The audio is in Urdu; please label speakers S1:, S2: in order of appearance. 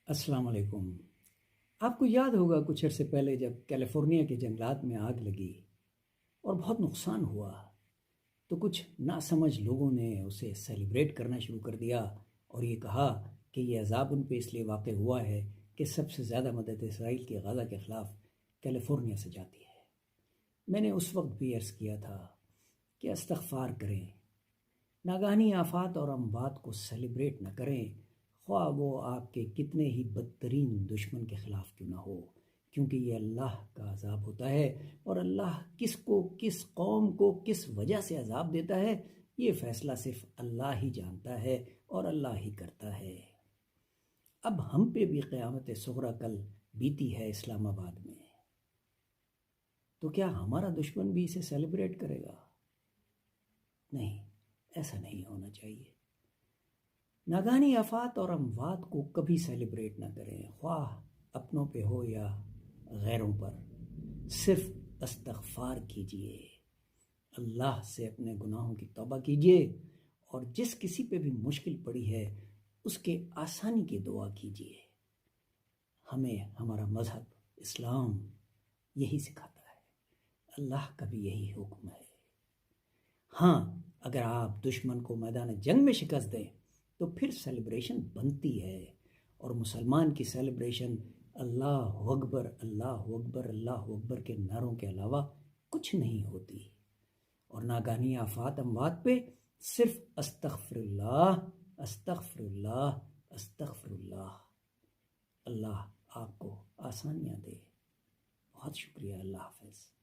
S1: السلام علیکم۔ آپ کو یاد ہوگا کچھ عرصے پہلے جب کیلیفورنیا کے جنگلات میں آگ لگی اور بہت نقصان ہوا تو کچھ ناسمجھ لوگوں نے اسے سیلیبریٹ کرنا شروع کر دیا اور یہ کہا کہ یہ عذاب ان پہ اس لیے واقع ہوا ہے کہ سب سے زیادہ مدد اسرائیل کی غزہ کے خلاف کیلیفورنیا سے جاتی ہے۔ میں نے اس وقت بھی عرض کیا تھا کہ استغفار کریں، ناگہانی آفات اور اموات کو سیلیبریٹ نہ کریں، خواہ وہ آپ کے کتنے ہی بدترین دشمن کے خلاف کیوں نہ ہو، کیونکہ یہ اللہ کا عذاب ہوتا ہے اور اللہ کس کو، کس قوم کو کس وجہ سے عذاب دیتا ہے یہ فیصلہ صرف اللہ ہی جانتا ہے اور اللہ ہی کرتا ہے۔ اب ہم پہ بھی قیامت صغریٰ کل بیتی ہے اسلام آباد میں، تو کیا ہمارا دشمن بھی اسے سیلیبریٹ کرے گا؟ نہیں، ایسا نہیں ہونا چاہیے۔ ناگہانی آفات اور اموات کو کبھی سیلیبریٹ نہ کریں، خواہ اپنوں پہ ہو یا غیروں پر۔ صرف استغفار کیجئے، اللہ سے اپنے گناہوں کی توبہ کیجئے اور جس کسی پہ بھی مشکل پڑی ہے اس کے آسانی کی دعا کیجئے۔ ہمیں ہمارا مذہب اسلام یہی سکھاتا ہے، اللہ کا بھی یہی حکم ہے۔ ہاں، اگر آپ دشمن کو میدان جنگ میں شکست دیں تو پھر سیلیبریشن بنتی ہے، اور مسلمان کی سیلیبریشن اللہ اکبر اللہ اکبر اللہ اکبر کے نعروں کے علاوہ کچھ نہیں ہوتی۔ اور ناگہانی آفات اموات پہ صرف استغفر اللہ استغفر اللہ استغفر اللہ۔ اللہ آپ کو آسانیاں دے۔ بہت شکریہ، اللہ حافظ۔